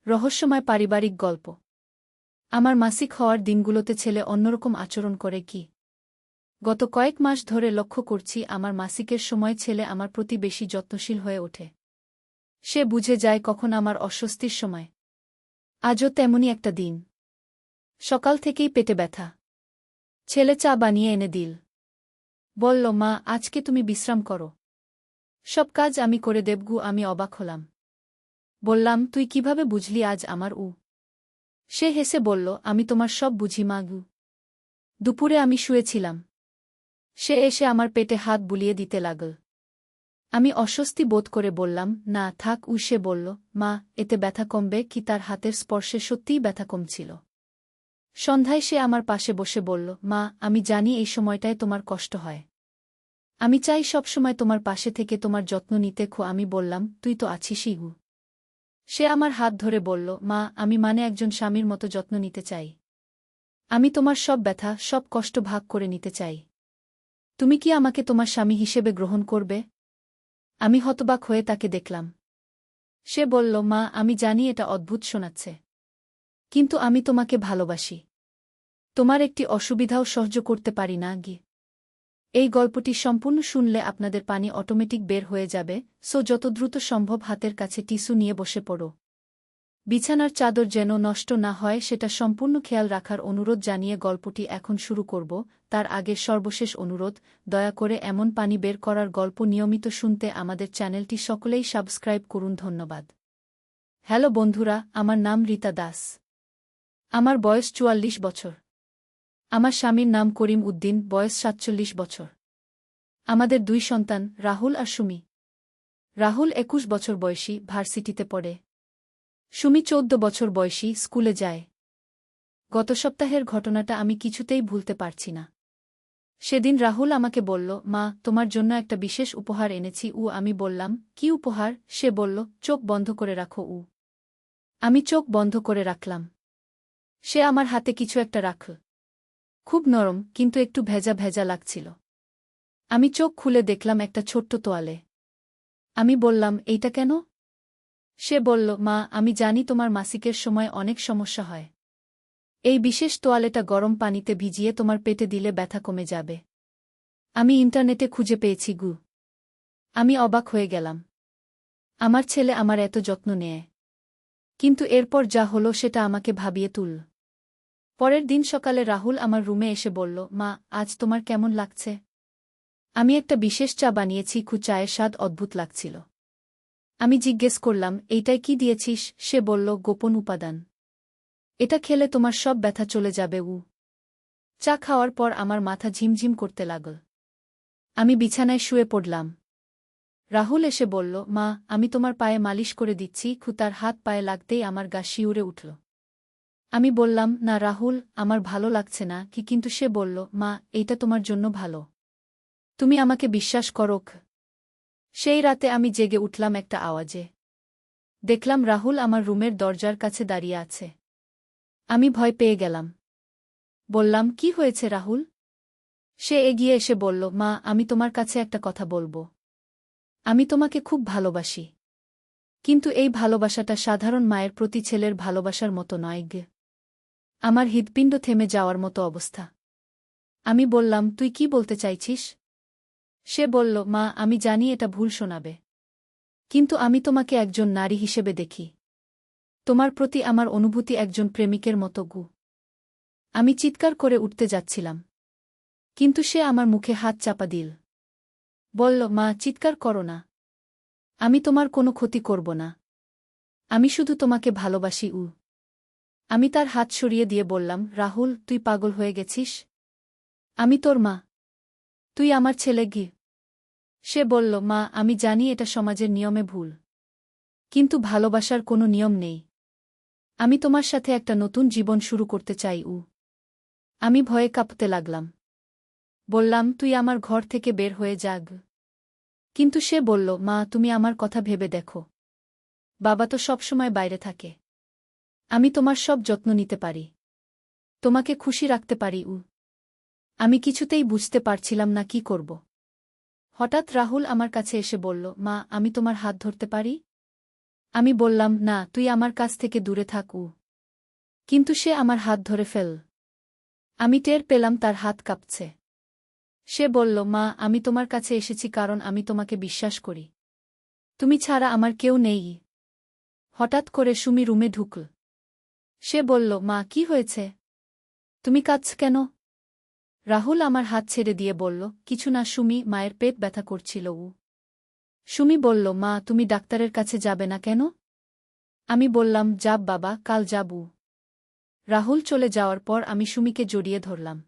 রহস্যময় পারিবারিক গল্প। আমার মাসিক হওয়ার দিনগুলোতে ছেলে অন্যরকম আচরণ করে কি? গত কয়েক মাস ধরে লক্ষ্য করছি আমার মাসিকের সময় ছেলে আমার প্রতি বেশি যত্নশীল হয়ে ওঠে। সে বুঝে যায় কখন আমার অস্বস্তির সময়। আজও তেমনই একটা দিন। সকাল থেকেই পেটে ব্যথা। ছেলে চা বানিয়ে এনে দিল। বলল, মা, আজকে তুমি বিশ্রাম করো। সব কাজ আমি করে দেবগু। আমি অবাক হলাম। বললাম, তুই কিভাবে বুঝলি আজ আমার সে হেসে বলল, আমি তোমার সব বুঝি মাগু। দুপুরে আমি শুয়েছিলাম। সে এসে আমার পেটে হাত বুলিয়ে দিতে লাগল। আমি অস্বস্তি বোধ করে বললাম, না থাক। সে বলল, মা, এতে ব্যথা কমবে কি? তার হাতের স্পর্শে সত্যিই ব্যথা কমছিল। সন্ধ্যায় সে আমার পাশে বসে বলল, মা, আমি জানি এই সময়টায় তোমার কষ্ট হয়। আমি চাই সবসময় তোমার পাশে থেকে তোমার যত্ন নিতে। আমি বললাম, তুই তো আছিসই গু। সে আমার হাত ধরে বলল, মা, আমি একজন স্বামীর মতো যত্ন নিতে চাই। আমি তোমার সব ব্যথা, সব কষ্ট ভাগ করে নিতে চাই। তুমি কি আমাকে তোমার স্বামী হিসেবে গ্রহণ করবে? আমি হতবাক হয়ে তাকে দেখলাম। সে বলল, মা, আমি জানি এটা অদ্ভুত শোনাচ্ছে, কিন্তু আমি তোমাকে ভালোবাসি। তোমার একটি অসুবিধাও সহ্য করতে পারি না গি। এই গল্পটি সম্পূর্ণ শুনলে আপনাদের পানি অটোমেটিক বের হয়ে যাবে, সো যত দ্রুত সম্ভব হাতের কাছে টিস্যু নিয়ে বসে পড়ো। বিছানার চাদর যেন নষ্ট না হয় সেটা সম্পূর্ণ খেয়াল রাখার অনুরোধ জানিয়ে গল্পটি এখন শুরু করব। তার আগে সর্বশেষ অনুরোধ, দয়া করে এমন পানি বের করার গল্প নিয়মিত শুনতে আমাদের চ্যানেলটি সকলেই সাবস্ক্রাইব করুন। ধন্যবাদ। হ্যালো বন্ধুরা, আমার নাম রীতা দাস। আমার বয়স ৪৪ বছর। আমার স্বামীর নাম করিম উদ্দিন, বয়স ৪৭ বছর। আমাদের ২ সন্তান, রাহুল আর সুমি। রাহুল ২১ বছর বয়সী, ভার্সিটিতে পড়ে। সুমি ১৪ বছর বয়সী, স্কুলে যায়। গত সপ্তাহের ঘটনাটা আমি কিছুতেই ভুলতে পারছি না। সেদিন রাহুল আমাকে বলল, মা, তোমার জন্য একটা বিশেষ উপহার এনেছি। আমি বললাম, কি উপহার? সে বলল, চোখ বন্ধ করে রাখো। আমি চোখ বন্ধ করে রাখলাম। সে আমার হাতে কিছু একটা রাখল। খুব নরম, কিন্তু একটু ভেজা ভেজা লাগছিল। আমি চোখ খুলে দেখলাম একটা ছোট্ট তোয়ালে। আমি বললাম, এইটা কেন? সে বলল, মা, আমি জানি তোমার মাসিকের সময় অনেক সমস্যা হয়। এই বিশেষ তোয়ালেটা গরম পানিতে ভিজিয়ে তোমার পেটে দিলে ব্যথা কমে যাবে। আমি ইন্টারনেটে খুঁজে পেয়েছি গু। আমি অবাক হয়ে গেলাম। আমার ছেলে আমার এত যত্ন নেয়, কিন্তু এরপর যা হলো সেটা আমাকে ভাবিয়ে তুলল। পরের দিন সকালে রাহুল আমার রুমে এসে বলল, মা, আজ তোমার কেমন লাগছে? আমি একটা বিশেষ চা বানিয়েছি। চায়ের স্বাদ অদ্ভুত লাগছিল। আমি জিজ্ঞেস করলাম, এইটাই কি দিয়েছিস? সে বলল, গোপন উপাদান। এটা খেলে তোমার সব ব্যথা চলে যাবে। চা খাওয়ার পর আমার মাথা ঝিমঝিম করতে লাগল। আমি বিছানায় শুয়ে পড়লাম। রাহুল এসে বলল, মা, আমি তোমার পায়ে মালিশ করে দিচ্ছি। তার হাত পায়ে লাগতেই আমার গা শিউরে উঠল। আমি বললাম, না রাহুল, আমার ভালো লাগছে না। কিন্তু সে বলল, মা, এইটা তোমার জন্য ভালো। তুমি আমাকে বিশ্বাস করো। সেই রাতে আমি জেগে উঠলাম একটা আওয়াজে। দেখলাম রাহুল আমার রুমের দরজার কাছে দাঁড়িয়ে আছে। আমি ভয় পেয়ে গেলাম। বললাম, কি হয়েছে রাহুল? সে এগিয়ে এসে বলল, মা, আমি তোমার কাছে একটা কথা বলবো। আমি তোমাকে খুব ভালোবাসি, কিন্তু এই ভালোবাসাটা সাধারণ মায়ের প্রতি ছেলের ভালোবাসার মতো নয়। আমার হৃৎপিণ্ড থেমে যাওয়ার মতো অবস্থা। আমি বললাম, তুই কি বলতে চাইছিস? সে বলল, মা, আমি জানি এটা ভুল শোনাবে, কিন্তু আমি তোমাকে একজন নারী হিসেবে দেখি। তোমার প্রতি আমার অনুভূতি একজন প্রেমিকের মতো। আমি চিৎকার করে উঠতে যাচ্ছিলাম, কিন্তু সে আমার মুখে হাত চাপা দিল। বলল, মা, চিৎকার করো না। আমি তোমার কোনো ক্ষতি করব না। আমি শুধু তোমাকে ভালোবাসি। আমি তার হাত সরিয়ে দিয়ে বললাম, রাহুল, তুই পাগল হয়ে গেছিস। আমি তোর মা। তুই আমার ছেলে। সে বলল, মা, আমি জানি এটা সমাজের নিয়মে ভুল, কিন্তু ভালোবাসার কোনো নিয়ম নেই। আমি তোমার সাথে একটা নতুন জীবন শুরু করতে চাই। আমি ভয়ে কাঁপতে লাগলাম। বললাম, তুই আমার ঘর থেকে বের হয়ে যাগ। কিন্তু সে বলল, মা, তুমি আমার কথা ভেবে দেখো। বাবা তো সবসময় বাইরে থাকে। আমি তোমার সব যত্ন নিতে পারি, তোমাকে খুশি রাখতে পারি। আমি কিছুতেই বুঝতে পারছিলাম না কি করব। হঠাৎ রাহুল আমার কাছে এসে বলল, মা, আমি তোমার হাত ধরতে পারি? আমি বললাম, না, তুই আমার কাছ থেকে দূরে থাক। কিন্তু সে আমার হাত ধরে ফেল। আমি টের পেলাম তার হাত কাঁপছে। সে বলল, মা, আমি তোমার কাছে এসেছি কারণ আমি তোমাকে বিশ্বাস করি। তুমি ছাড়া আমার কেউ নেই। হঠাৎ করে সুমি রুমে ঢুকল। সে বলল, মা, কি হয়েছে? তুমি কাঁদছ কেন? রাহুল আমার হাত ছেড়ে দিয়ে বলল, কিছু না সুমি, মায়ের পেট ব্যথা করছিল। সুমি বলল, মা, তুমি ডাক্তারের কাছে যাবে না কেন? আমি বললাম, যাব বাবা, কাল যাব। রাহুল চলে যাওয়ার পর আমি সুমিকে জড়িয়ে ধরলাম।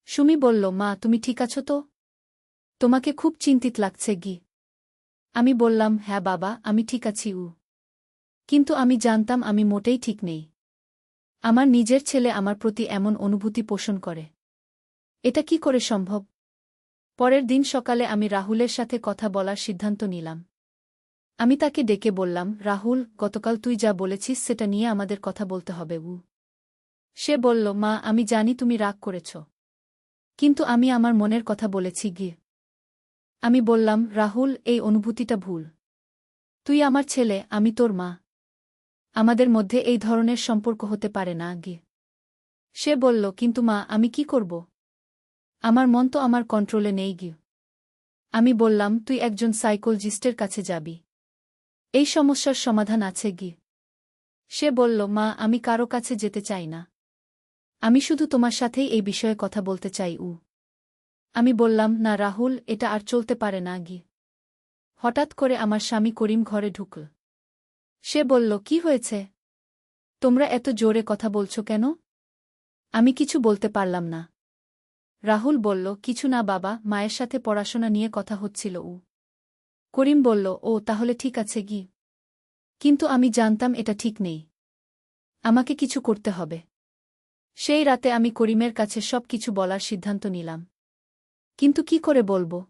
সুমি বলল, মা, তুমি ঠিক আছো তো? তোমাকে খুব চিন্তিত লাগছে গি। আমি বললাম, হ্যাঁ বাবা, আমি ঠিক আছি। কিন্তু আমি জানতাম আমি মোটেই ঠিক নেই। আমার নিজের ছেলে আমার প্রতি এমন অনুভূতি পোষণ করে। এটা কি করে সম্ভব? পরের দিন সকালে আমি রাহুলের সাথে কথা বলার সিদ্ধান্ত নিলাম। আমি তাকে ডেকে বললাম, রাহুল, গতকাল তুই যা বলেছিস সেটা নিয়ে আমাদের কথা বলতে হবে। সে বলল, মা, আমি জানি তুমি রাগ করেছ। কিন্তু আমি আমার মনের কথা বলেছি গি। আমি বললাম, রাহুল, এই অনুভূতিটা ভুল। তুই আমার ছেলে, আমি তোর মা। আমাদের মধ্যে এই ধরনের সম্পর্ক হতে পারে না গি। সে বলল, কিন্তু মা, আমি কি করব? আমার মন তো আমার কন্ট্রোলে নেই গি। আমি বললাম, তুই একজন সাইকোলজিস্টের কাছে যাবি। এই সমস্যার সমাধান আছে গি। সে বলল, মা, আমি কারো কাছে যেতে চাই না। আমি শুধু তোমার সাথেই এই বিষয়ে কথা বলতে চাই। আমি বললাম, না রাহুল, এটা আর চলতে পারে না গি। হঠাৎ করে আমার স্বামী করিম ঘরে ঢুকল। সে বলল, কি হয়েছে? তোমরা এত জোরে কথা বলছো কেন? আমি কিছু বলতে পারলাম না। রাহুল বলল, কিছু না বাবা, মায়ের সাথে পড়াশোনা নিয়ে কথা হচ্ছিল। করিম বলল, ও তাহলে ঠিক আছে গি। কিন্তু আমি জানতাম এটা ঠিক নেই। আমাকে কিছু করতে হবে। সেই রাতে আমি করিমের কাছে সব কিছু বলার সিদ্ধান্ত নিলাম। কিন্তু কি করে বলবো?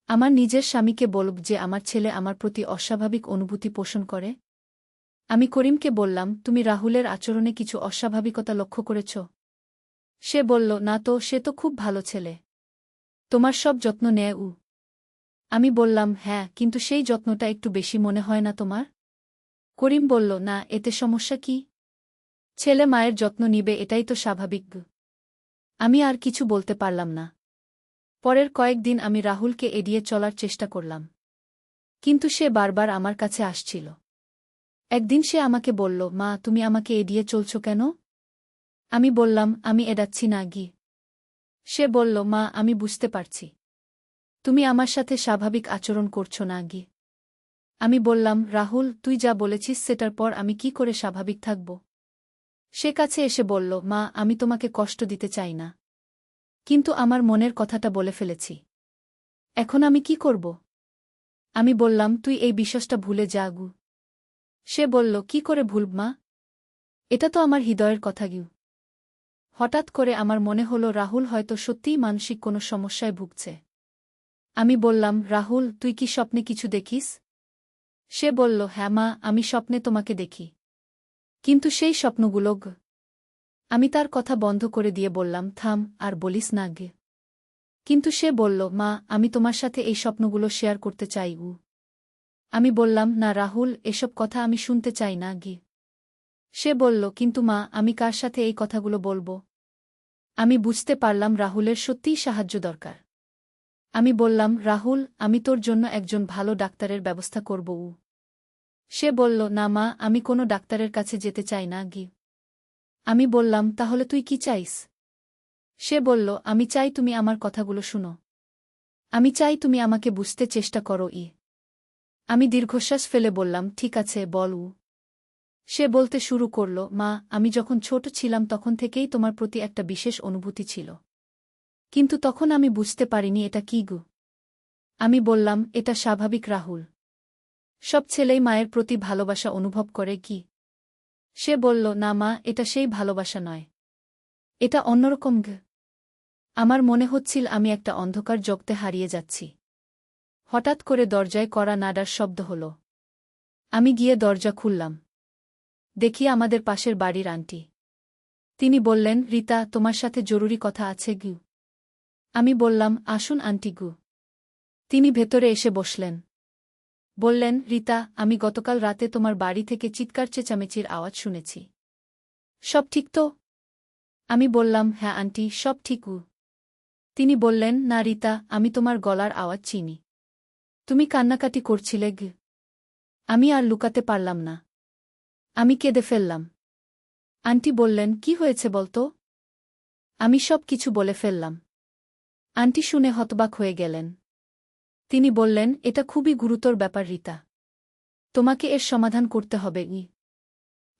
আমার নিজের স্বামীকে বলব যে আমার ছেলে আমার প্রতি অস্বাভাবিক অনুভূতি পোষণ করে? আমি করিমকে বললাম, তুমি রাহুলের আচরণে কিছু অস্বাভাবিকতা লক্ষ্য করেছ? সে বলল, না তো, সে তো খুব ভালো ছেলে। তোমার সব যত্ন নেয়। আমি বললাম, হ্যাঁ, কিন্তু সেই যত্নটা একটু বেশি মনে হয় না তোমার? করিম বলল, না, এতে সমস্যা কি? ছেলে মায়ের যত্ন নিবে, এটাই তো স্বাভাবিক। আমি আর কিছু বলতে পারলাম না। পরের কয়েকদিন আমি রাহুলকে এড়িয়ে চলার চেষ্টা করলাম। কিন্তু সে বারবার আমার কাছে আসছিল। একদিন সে আমাকে বলল, মা, তুমি আমাকে এড়িয়ে চলছ কেন? আমি বললাম, আমি এড়াচ্ছি না গি। সে বলল, মা, আমি বুঝতে পারছি। তুমি আমার সাথে স্বাভাবিক আচরণ করছো না গি। আমি বললাম, রাহুল, তুই যা বলেছিস সেটার পর আমি কি করে স্বাভাবিক থাকব? সে কাছে এসে বলল, মা, আমি তোমাকে কষ্ট দিতে চাই না। কিন্তু আমার মনের কথাটা বলে ফেলেছি। এখন আমি কি করব? আমি বললাম, তুই এই বিশ্বাসটা ভুলে যা গু। সে বলল, কি করে ভুলব মা? এটা তো আমার হৃদয়ের কথা গিউ। হঠাৎ করে আমার মনে হল রাহুল হয়তো সত্যিই মানসিক কোনো সমস্যায় ভুগছে। আমি বললাম, রাহুল, তুই কি স্বপ্নে কিছু দেখিস? সে বলল, হ্যাঁ মা, আমি স্বপ্নে তোমাকে দেখি। কিন্তু সেই স্বপ্নগুলো আমি তার কথা বন্ধ করে দিয়ে বললাম, থাম, আর বলিস না গে। কিন্তু সে বলল, মা, আমি তোমার সাথে এই স্বপ্নগুলো শেয়ার করতে চাই। আমি বললাম, না রাহুল, এসব কথা আমি শুনতে চাই না গি। সে বলল, কিন্তু মা, আমি কার সাথে এই কথাগুলো বলবো? আমি বুঝতে পারলাম রাহুলের সত্যিই সাহায্য দরকার। আমি বললাম, রাহুল, আমি তোর জন্য একজন ভালো ডাক্তারের ব্যবস্থা করব। সে বলল, না মা, আমি কোনো ডাক্তারের কাছে যেতে চাই না গি। আমি বললাম, তাহলে তুই কি চাইস? সে বলল, আমি চাই তুমি আমার কথাগুলো শুনো। আমি চাই তুমি আমাকে বুঝতে চেষ্টা করো। আমি দীর্ঘশ্বাস ফেলে বললাম, ঠিক আছে, বল। সে বলতে শুরু করল, মা, আমি যখন ছোট ছিলাম তখন থেকেই তোমার প্রতি একটা বিশেষ অনুভূতি ছিল। কিন্তু তখন আমি বুঝতে পারিনি এটা কী গু। আমি বললাম, এটা স্বাভাবিক রাহুল। সব ছেলেই মায়ের প্রতি ভালোবাসা অনুভব করে কি? সে বলল, না মা, এটা সেই ভালোবাসা নয়। এটা অন্যরকম আমার মনে হচ্ছিল আমি একটা অন্ধকার জগতে হারিয়ে যাচ্ছি। হঠাৎ করে দরজায় কড়া নাড়ার শব্দ হল। আমি গিয়ে দরজা খুললাম। দেখি আমাদের পাশের বাড়ির আন্টি। তিনি বললেন, রিতা, তোমার সাথে জরুরি কথা আছে গু। আমি বললাম, আসুন আন্টি গু। তিনি ভেতরে এসে বসলেন। বললেন, রিতা, আমি গতকাল রাতে তোমার বাড়ি থেকে চিৎকার চেঁচামেচির আওয়াজ শুনেছি। সব ঠিক তো? আমি বললাম, হ্যাঁ আন্টি, সব ঠিক। তিনি বললেন, না রিতা, আমি তোমার গলার আওয়াজ চিনি। তুমি কান্নাকাটি করছিলে। আমি আর লুকাতে পারলাম না। আমি কেঁদে ফেললাম। আন্টি বললেন, কি হয়েছে বলতো? আমি সব কিছু বলে ফেললাম। আন্টি শুনে হতবাক হয়ে গেলেন। তিনি বললেন, এটা খুবই গুরুতর ব্যাপার রিতা। তোমাকে এর সমাধান করতে হবে।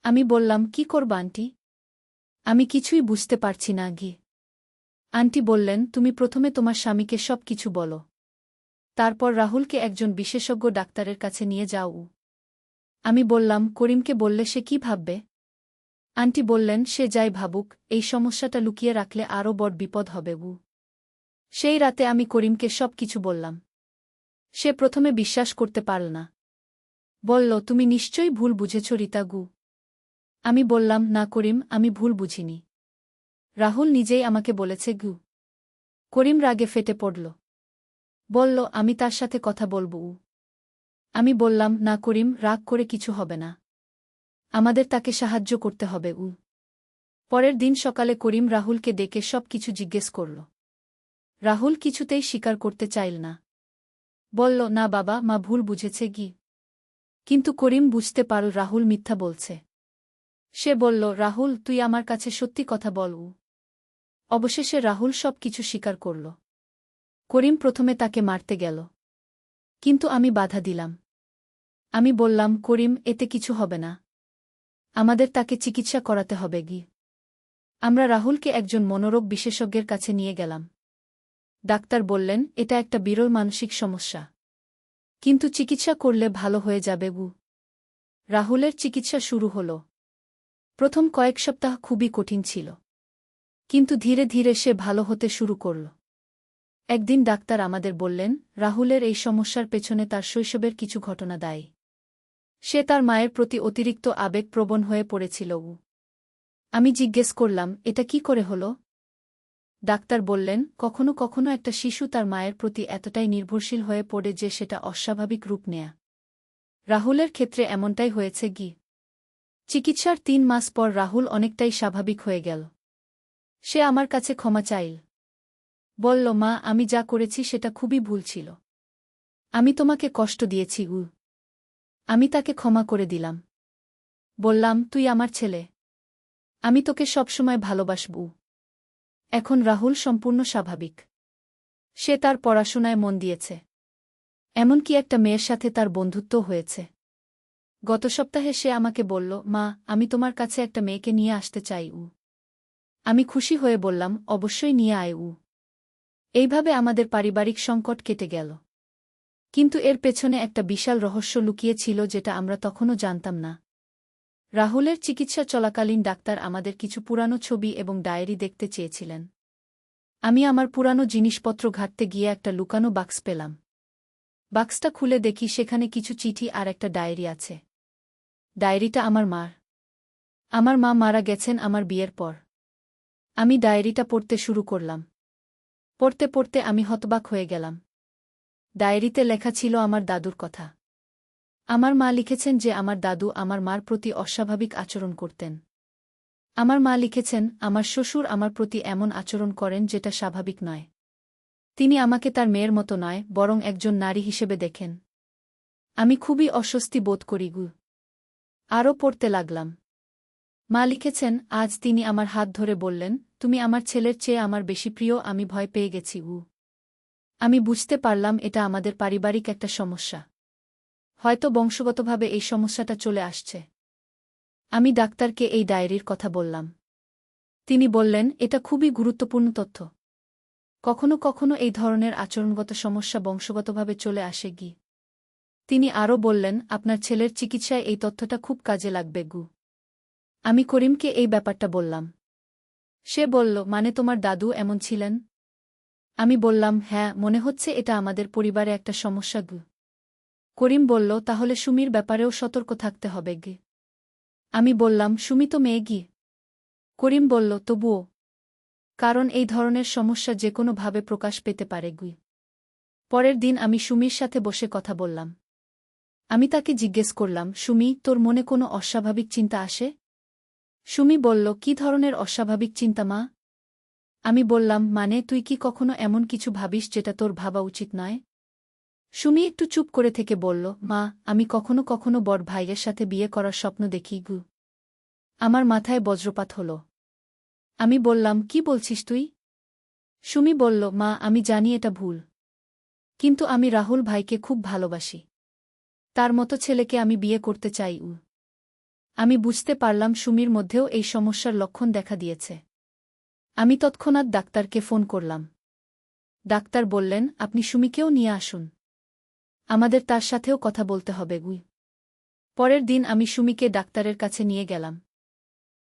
আমি বললাম, কি করব আন্টি? আমি কিছুই বুঝতে পারছি না। আন্টি বললেন, তুমি প্রথমে তোমার স্বামীকে সব কিছু বলো। তারপর রাহুলকে একজন বিশেষজ্ঞ ডাক্তারের কাছে নিয়ে যাও। আমি বললাম, করিমকে বললে সে কি ভাববে? আন্টি বললেন, সে যাই ভাবুক, এই সমস্যাটা লুকিয়ে রাখলে আরও বড় বিপদ হবে। সেই রাতে আমি করিমকে সব কিছু বললাম। সে প্রথমে বিশ্বাস করতে পারল না। বলল, তুমি নিশ্চয়ই ভুল বুঝেছ রিতা। আমি বললাম, না করিম, আমি ভুল বুঝিনি। রাহুল নিজেই আমাকে বলেছে। করিম রাগে ফেটে পড়ল। বলল, আমি তার সাথে কথা বলব। আমি বললাম, না করিম, রাগ করে কিছু হবে না। আমাদের তাকে সাহায্য করতে হবে। পরের দিন সকালে করিম রাহুলকে ডেকে সব কিছু জিজ্ঞেস করল। রাহুল কিছুতেই স্বীকার করতে চাইল না। বলল, না বাবা, মা ভুল বুঝেছে। কিন্তু করিম বুঝতে পারল রাহুল মিথ্যা বলছে। সে বলল, রাহুল, তুই আমার কাছে সত্যি কথা বল। অবশেষে রাহুল সব কিছু স্বীকার করল। করিম প্রথমে তাকে মারতে গেল। কিন্তু আমি বাধা দিলাম। আমি বললাম, করিম, এতে কিছু হবে না। আমাদের তাকে চিকিৎসা করাতে হবে। আমরা রাহুলকে একজন মনোরোগ বিশেষজ্ঞের কাছে নিয়ে গেলাম। ডাক্তার বললেন, এটা একটা বিরল মানসিক সমস্যা। কিন্তু চিকিৎসা করলে ভালো হয়ে যাবে। রাহুলের চিকিৎসা শুরু হল। প্রথম কয়েক সপ্তাহ খুবই কঠিন ছিল। কিন্তু ধীরে ধীরে সে ভালো হতে শুরু করল। একদিন ডাক্তার আমাদের বললেন, রাহুলের এই সমস্যার পেছনে তার শৈশবের কিছু ঘটনা দায়ী। সে তার মায়ের প্রতি অতিরিক্ত আবেগপ্রবণ হয়ে পড়েছিল। আমি জিজ্ঞেস করলাম, এটা কি করে হল? ডাক্তার বললেন, কখনো কখনো একটা শিশু তার মায়ের প্রতি এতটাই নির্ভরশীল হয়ে পড়ে যে সেটা অস্বাভাবিক রূপ নেয়া। রাহুলের ক্ষেত্রে এমনটাই হয়েছে। চিকিৎসার ৩ মাস পর রাহুল অনেকটাই স্বাভাবিক হয়ে গেল। সে আমার কাছে ক্ষমা চাইল। বলল, মা, আমি যা করেছি সেটা খুবই ভুল ছিল। আমি তোমাকে কষ্ট দিয়েছি। আমি তাকে ক্ষমা করে দিলাম। বললাম, তুই আমার ছেলে। আমি তোকে সবসময় ভালোবাসব। এখন রাহুল সম্পূর্ণ স্বাভাবিক। সে তার পড়াশোনায় মন দিয়েছে। এমনকি একটা মেয়ের সাথে তার বন্ধুত্বও হয়েছে। গত সপ্তাহে সে আমাকে বলল, মা, আমি তোমার কাছে একটা মেয়েকে নিয়ে আসতে চাই। আমি খুশি হয়ে বললাম, অবশ্যই নিয়ে আয়। এইভাবে আমাদের পারিবারিক সংকট কেটে গেল। কিন্তু এর পেছনে একটা বিশাল রহস্য লুকিয়ে ছিল যেটা আমরা তখনও জানতাম না। রাহুলের চিকিৎসা চলাকালীন ডাক্তার আমাদের কিছু পুরানো ছবি এবং ডায়েরি দেখতে চেয়েছিলেন। আমি আমার পুরানো জিনিসপত্র ঘাঁটতে গিয়ে একটা লুকানো বাক্স পেলাম। বাক্সটা খুলে দেখি সেখানে কিছু চিঠি আর একটা ডায়েরি আছে। ডায়েরিটা আমার মার। আমার মা মারা গেছেন আমার বিয়ের পর। আমি ডায়েরিটা পড়তে শুরু করলাম। পড়তে পড়তে আমি হতবাক হয়ে গেলাম। ডায়েরিতে লেখা ছিল আমার দাদুর কথা। আমার মা লিখেছেন যে আমার দাদু আমার মার প্রতি অস্বাভাবিক আচরণ করতেন। আমার মা লিখেছেন, আমার শ্বশুর আমার প্রতি এমন আচরণ করেন যেটা স্বাভাবিক নয়। তিনি আমাকে তার মেয়ের মতো নয়, বরং একজন নারী হিসেবে দেখেন। আমি খুবই অস্বস্তি বোধ করি। আরও পড়তে লাগলাম। মা লিখেছেন, আজ তিনি আমার হাত ধরে বললেন, তুমি আমার ছেলের চেয়ে আমার বেশি প্রিয়। আমি ভয় পেয়ে গেছি। আমি বুঝতে পারলাম এটা আমাদের পারিবারিক একটা সমস্যা। হয়তো বংশগতভাবে এই সমস্যাটা চলে আসছে। আমি ডাক্তারকে এই ডায়েরির কথা বললাম। তিনি বললেন, এটা খুবই গুরুত্বপূর্ণ তথ্য। কখনো কখনো এই ধরনের আচরণগত সমস্যা বংশগতভাবে চলে আসে। তিনি আরও বললেন, আপনার ছেলের চিকিৎসায় এই তথ্যটা খুব কাজে লাগবে। আমি করিমকে এই ব্যাপারটা বললাম। সে বলল, মানে তোমার দাদু এমন ছিলেন? আমি বললাম, হ্যাঁ, মনে হচ্ছে এটা আমাদের পরিবারে একটা সমস্যা। করিম বলল, তাহলে সুমির ব্যাপারেও সতর্ক থাকতে হবে। আমি বললাম, সুমি তো মেয়ে। করিম বলল, তবুও। কারণ এই ধরনের সমস্যা যেকোনোভাবে প্রকাশ পেতে পারে। পরের দিন আমি সুমির সাথে বসে কথা বললাম। আমি তাকে জিজ্ঞেস করলাম, সুমি, তোর মনে কোনো অস্বাভাবিক চিন্তা আসে? সুমি বলল, কি ধরনের অস্বাভাবিক চিন্তা মা? আমি বললাম, মানে তুই কি কখনো এমন কিছু ভাবিস যেটা তোর ভাবা উচিত নয়? সুমি একটু চুপ করে থেকে বলল, মা, আমি কখনো কখনো বড় ভাইয়ের সাথে বিয়ে করার স্বপ্ন দেখি গু। আমার মাথায় বজ্রপাত হল। আমি বললাম, কি বলছিস তুই? সুমি বলল, মা, আমি জানি এটা ভুল। কিন্তু আমি রাহুল ভাইকে খুব ভালোবাসি। তার মতো ছেলেকে আমি বিয়ে করতে চাই। আমি বুঝতে পারলাম সুমির মধ্যেও এই সমস্যার লক্ষণ দেখা দিয়েছে। আমি তৎক্ষণাৎ ডাক্তারকে ফোন করলাম। ডাক্তার বললেন, আপনি সুমিকেও নিয়ে আসুন। আমাদের তার সাথেও কথা বলতে হবে। পরের দিন আমি সুমিকে ডাক্তারের কাছে নিয়ে গেলাম।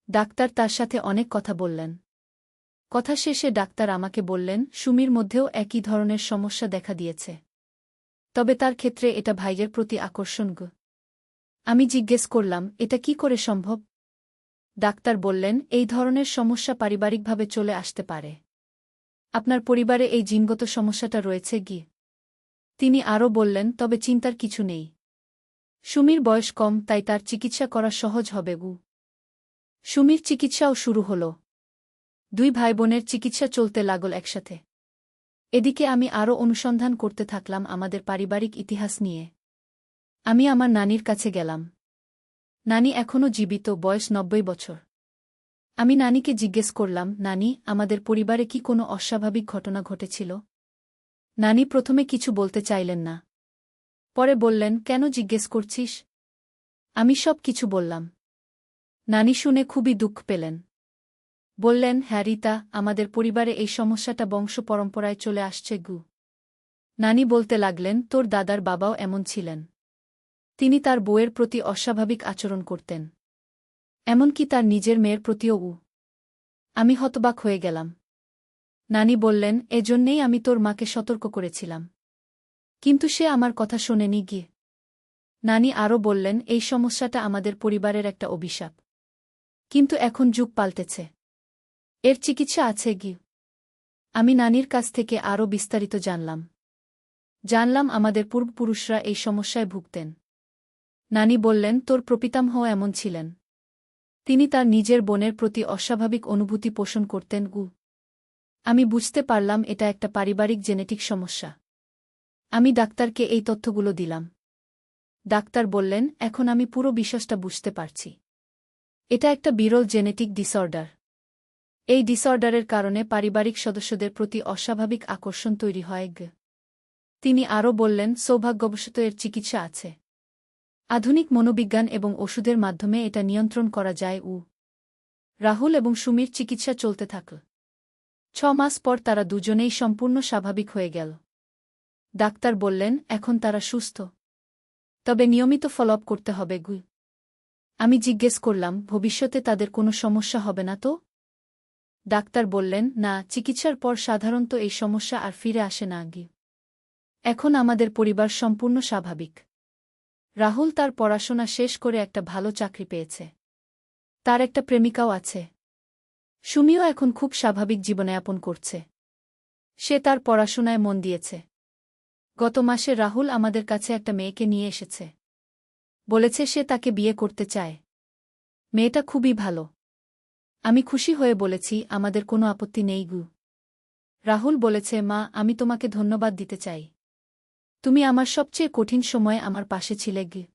ডাক্তার তার সাথে অনেক কথা বললেন। কথা শেষে ডাক্তার আমাকে বললেন, সুমির মধ্যেও একই ধরনের সমস্যা দেখা দিয়েছে। তবে তার ক্ষেত্রে এটা ভাইয়ের প্রতি আকর্ষণ। আমি জিজ্ঞেস করলাম, এটা কি করে সম্ভব? ডাক্তার বললেন, এই ধরনের সমস্যা পারিবারিকভাবে চলে আসতে পারে। আপনার পরিবারে এই জিনগত সমস্যাটা রয়েছে কি? তিনি আরও বললেন, তবে চিন্তার কিছু নেই। সুমির বয়স কম, তাই তার চিকিৎসা করা সহজ হবে। সুমির চিকিৎসাও শুরু হল। দুই ভাইবোনের চিকিৎসা চলতে লাগল একসাথে। এদিকে আমি আরও অনুসন্ধান করতে থাকলাম আমাদের পারিবারিক ইতিহাস নিয়ে। আমি আমার নানির কাছে গেলাম। নানি এখনও জীবিত, বয়স ৯০ বছর। আমি নানিকে জিজ্ঞেস করলাম, নানি, আমাদের পরিবারে কি কোনো অস্বাভাবিক ঘটনা ঘটেছিল? নানি প্রথমে কিছু বলতে চাইলেন না। পরে বললেন, কেন জিজ্ঞেস করছিস? আমি সব কিছু বললাম। নানি শুনে খুবই দুঃখ পেলেন। বললেন, হ্যাঁ রীতা, আমাদের পরিবারে এই সমস্যাটা বংশ পরম্পরায় চলে আসছে। নানি বলতে লাগলেন, তোর দাদার বাবাও এমন ছিলেন। তিনি তার বউয়ের প্রতি অস্বাভাবিক আচরণ করতেন। এমনকি তার নিজের মেয়ের প্রতিও। আমি হতবাক হয়ে গেলাম। নানি বললেন, এজন্যেই আমি তোর মাকে সতর্ক করেছিলাম। কিন্তু সে আমার কথা শোনেনি। নানি আরও বললেন, এই সমস্যাটা আমাদের পরিবারের একটা অভিশাপ। কিন্তু এখন যুগ পাল্টেছে। এর চিকিৎসা আছে। আমি নানির কাছ থেকে আরও বিস্তারিত জানলাম আমাদের পূর্বপুরুষরা এই সমস্যায় ভুগতেন। নানি বললেন, তোর প্রপিতামহ এমন ছিলেন। তিনি তার নিজের বোনের প্রতি অস্বাভাবিক অনুভূতি পোষণ করতেন। আমি বুঝতে পারলাম এটা একটা পারিবারিক জেনেটিক সমস্যা। আমি ডাক্তারকে এই তথ্যগুলো দিলাম। ডাক্তার বললেন, এখন আমি পুরো বিষয়টা বুঝতে পারছি। এটা একটা বিরল জেনেটিক ডিসঅর্ডার। এই ডিসঅর্ডারের কারণে পারিবারিক সদস্যদের প্রতি অস্বাভাবিক আকর্ষণ তৈরি হয়। তিনি আরও বললেন, সৌভাগ্যবশত এর চিকিৎসা আছে। আধুনিক মনোবিজ্ঞান এবং ওষুধের মাধ্যমে এটা নিয়ন্ত্রণ করা যায়। রাহুল এবং সুমির চিকিৎসা চলতে থাকল। ৬ মাস পর তারা দুজনেই সম্পূর্ণ স্বাভাবিক হয়ে গেল। ডাক্তার বললেন, এখন তারা সুস্থ। তবে নিয়মিত ফলোআপ করতে হবে। আমি জিজ্ঞেস করলাম, ভবিষ্যতে তাদের কোনো সমস্যা হবে না তো? ডাক্তার বললেন, না, চিকিৎসার পর সাধারণত এই সমস্যা আর ফিরে আসে না। এখন আমাদের পরিবার সম্পূর্ণ স্বাভাবিক। রাহুল তার পড়াশোনা শেষ করে একটা ভালো চাকরি পেয়েছে। তার একটা প্রেমিকাও আছে। সুমিও এখন খুব স্বাভাবিক জীবনযাপন করছে। সে তার পড়াশোনায় মন দিয়েছে। গত মাসে রাহুল আমাদের কাছে একটা মেয়েকে নিয়ে এসেছে। বলেছে সে তাকে বিয়ে করতে চায়। মেয়েটা খুবই ভালো। আমি খুশি হয়ে বলেছি, আমাদের কোনো আপত্তি নেই। রাহুল বলেছে, মা, আমি তোমাকে ধন্যবাদ দিতে চাই। তুমি আমার সবচেয়ে কঠিন সময়ে আমার পাশে ছিলে।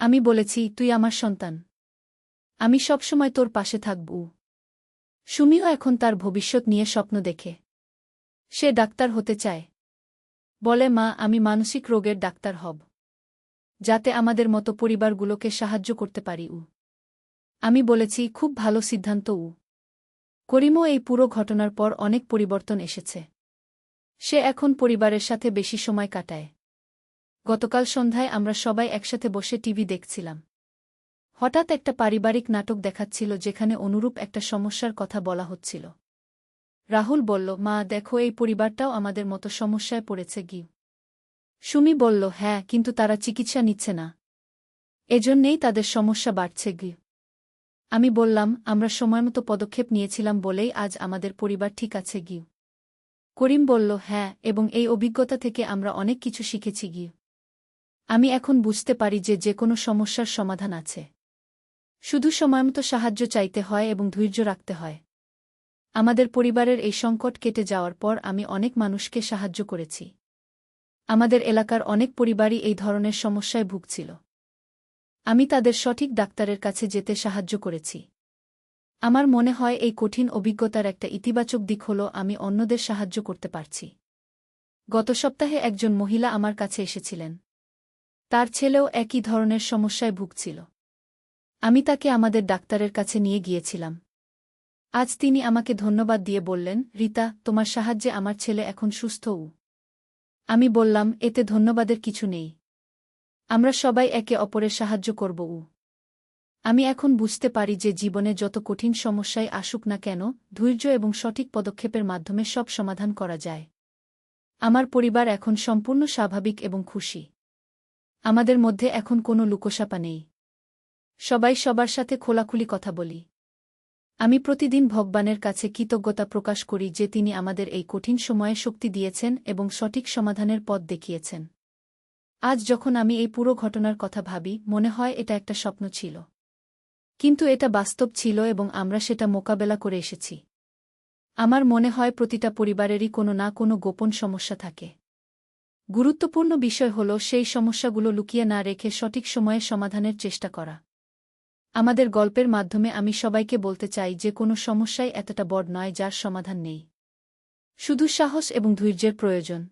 আমি বলেছি, তুই আমার সন্তান। আমি সবসময় তোর পাশে থাকব। সুমিও এখন তার ভবিষ্যৎ নিয়ে স্বপ্ন দেখে। সে ডাক্তার হতে চায়। বলে, মা, আমি মানসিক রোগের ডাক্তার হব, যাতে আমাদের মতো পরিবারগুলোকে সাহায্য করতে পারি। আমি বলেছি, খুব ভালো সিদ্ধান্ত। করিমও এই পুরো ঘটনার পর অনেক পরিবর্তন এসেছে। সে এখন পরিবারের সাথে বেশি সময় কাটায়। গতকাল সন্ধ্যায় আমরা সবাই একসাথে বসে টিভি দেখছিলাম। হঠাৎ একটা পারিবারিক নাটক দেখাচ্ছিল যেখানে অনুরূপ একটা সমস্যার কথা বলা হচ্ছিল। রাহুল বলল, মা, দেখো, এই পরিবারটাও আমাদের মতো সমস্যায় পড়েছে। সুমি বলল, হ্যাঁ, কিন্তু তারা চিকিৎসা নিচ্ছে না। এজন্যেই তাদের সমস্যা বাড়ছে। আমি বললাম, আমরা সময়মতো পদক্ষেপ নিয়েছিলাম বলেই আজ আমাদের পরিবার ঠিক আছে। করিম বলল, হ্যাঁ, এবং এই অভিজ্ঞতা থেকে আমরা অনেক কিছু শিখেছি। আমি এখন বুঝতে পারি যে যেকোনো সমস্যার সমাধান আছে। শুধু সময়মতো সাহায্য চাইতে হয় এবং ধৈর্য রাখতে হয়। আমাদের পরিবারের এই সংকট কেটে যাওয়ার পর আমি অনেক মানুষকে সাহায্য করেছি। আমাদের এলাকার অনেক পরিবারই এই ধরনের সমস্যায় ভুগছিল। আমি তাদের সঠিক ডাক্তারের কাছে যেতে সাহায্য করেছি। আমার মনে হয় এই কঠিন অভিজ্ঞতার একটা ইতিবাচক দিক হল আমি অন্যদের সাহায্য করতে পারছি। গত সপ্তাহে একজন মহিলা আমার কাছে এসেছিলেন। তার ছেলেও একই ধরনের সমস্যায় ভুগছিল। আমি তাকে আমাদের ডাক্তারের কাছে নিয়ে গিয়েছিলাম। আজ তিনি আমাকে ধন্যবাদ দিয়ে বললেন, রিতা, তোমার সাহায্যে আমার ছেলে এখন সুস্থ। আমি বললাম, এতে ধন্যবাদের কিছু নেই। আমরা সবাই একে অপরের সাহায্য করব। আমি এখন বুঝতে পারি যে জীবনে যত কঠিন সমস্যাই আসুক না কেন, ধৈর্য এবং সঠিক পদক্ষেপের মাধ্যমে সব সমাধান করা যায়। আমার পরিবার এখন সম্পূর্ণ স্বাভাবিক এবং খুশি। আমাদের মধ্যে এখন কোনো লুকোছাপা নেই। সবাই সবার সাথে খোলাখুলি কথা বলি। আমি প্রতিদিন ভগবানের কাছে কৃতজ্ঞতা প্রকাশ করি যে তিনি আমাদের এই কঠিন সময়ে শক্তি দিয়েছেন এবং সঠিক সমাধানের পথ দেখিয়েছেন। আজ যখন আমি এই পুরো ঘটনার কথা ভাবি, মনে হয় এটা একটা স্বপ্ন ছিল। কিন্তু এটা বাস্তব ছিল এবং আমরা সেটা মোকাবেলা করে এসেছি। আমার মনে হয় প্রতিটা পরিবারেরই কোনো না কোনো গোপন সমস্যা থাকে। গুরুত্বপূর্ণ বিষয় হল সেই সমস্যাগুলো লুকিয়ে না রেখে সঠিক সময়ে সমাধানের চেষ্টা করা। আমাদের গল্পের মাধ্যমে আমি সবাইকে বলতে চাই যে কোনো সমস্যাই এতটা বড় নয় যার সমাধান নেই। শুধু সাহস এবং ধৈর্যের প্রয়োজন।